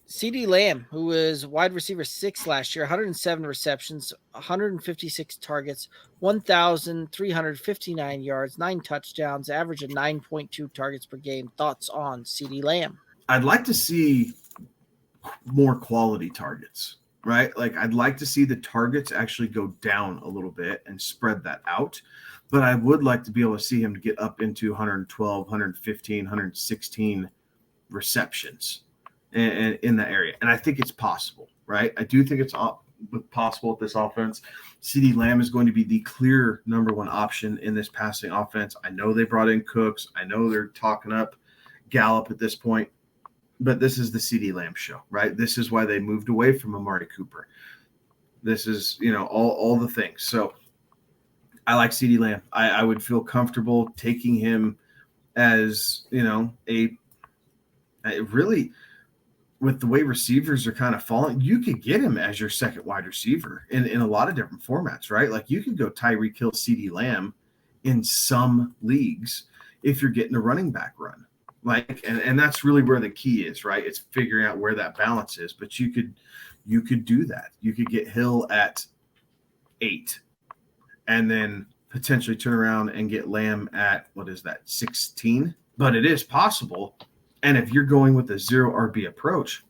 CeeDee Lamb, who was wide receiver 6 last year, 107 receptions, 156 targets, 1,359 yards, 9 touchdowns, average of 9.2 targets per game. Thoughts on CeeDee Lamb? I'd like to see more quality targets, right? Like I'd like to see the targets actually go down a little bit and spread that out. But I would like to be able to see him get up into 112, 115, 116 receptions in that area. And I think it's possible, right? I do think it's possible with this offense. CeeDee Lamb is going to be the clear number one option in this passing offense. I know they brought in Cooks. I know they're talking up Gallup at this point. But this is the CeeDee Lamb show, right? This is why they moved away from Amari Cooper. This is, all the things. So I like CeeDee Lamb. I would feel comfortable taking him as, a really, with the way receivers are kind of falling, you could get him as your second wide receiver in a lot of different formats, right? Like you could go Tyreek Hill, CeeDee Lamb in some leagues if you're getting a running back run. And that's really where the key is, right? It's figuring out where that balance is. But you could do that. You could get Hill at 8 and then potentially turn around and get Lamb at, 16? But it is possible. And if you're going with a 0 RB approach,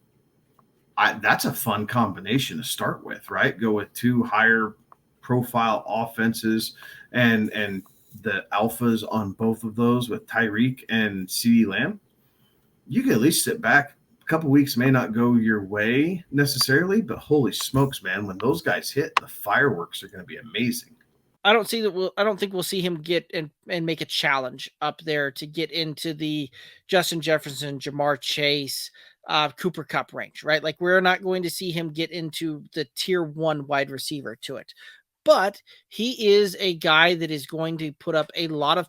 that's a fun combination to start with, right? Go with 2 higher profile offenses and the alphas on both of those with Tyreek and CeeDee Lamb. You can at least sit back. A couple weeks may not go your way necessarily, but holy smokes, man, when those guys hit, the fireworks are going to be amazing. I don't think we'll see him get and make a challenge up there to get into the Justin Jefferson, Jamar Chase, Cooper Kupp range, right? Like we're not going to see him get into the tier 1 wide receiver to it. But he is a guy that is going to put up a lot of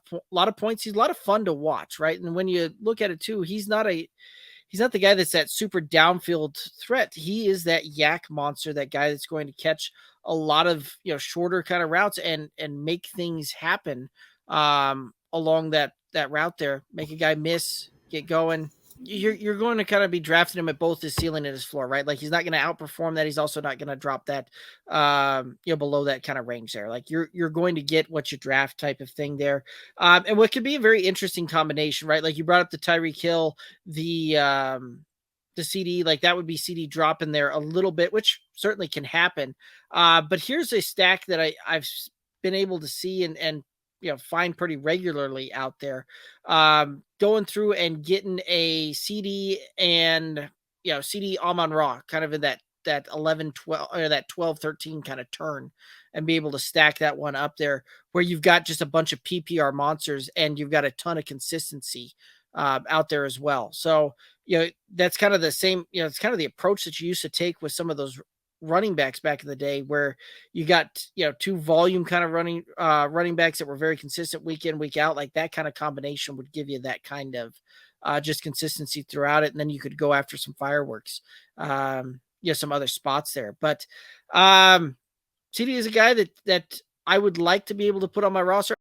points. He's a lot of fun to watch, right? And when you look at it too, he's not the guy that's that super downfield threat. He is that yak monster, that guy that's going to catch a lot of shorter kind of routes and make things happen along that route there. Make a guy miss, get going. You're going to kind of be drafting him at both his ceiling and his floor, right? Like he's not going to outperform that. He's also not going to drop that, below that kind of range there. Like you're going to get what you draft type of thing there. And what could be a very interesting combination, right? Like you brought up the Tyreek Hill, the CeeDee, like that would be CeeDee dropping there a little bit, which certainly can happen. But here's a stack that I've been able to see and find pretty regularly out there. Going through and getting a CeeDee and CeeDee Amon-Ra kind of in that 11, 12 or that 12, 13 kind of turn, and be able to stack that one up there where you've got just a bunch of PPR monsters and you've got a ton of consistency out there as well. So, that's kind of the same, it's kind of the approach that you used to take with some of those running backs back in the day, where you got 2 volume kind of running backs that were very consistent week in, week out. Like that kind of combination would give you that kind of just consistency throughout it, and then you could go after some fireworks, some other spots there. But CeeDee is a guy that I would like to be able to put on my roster.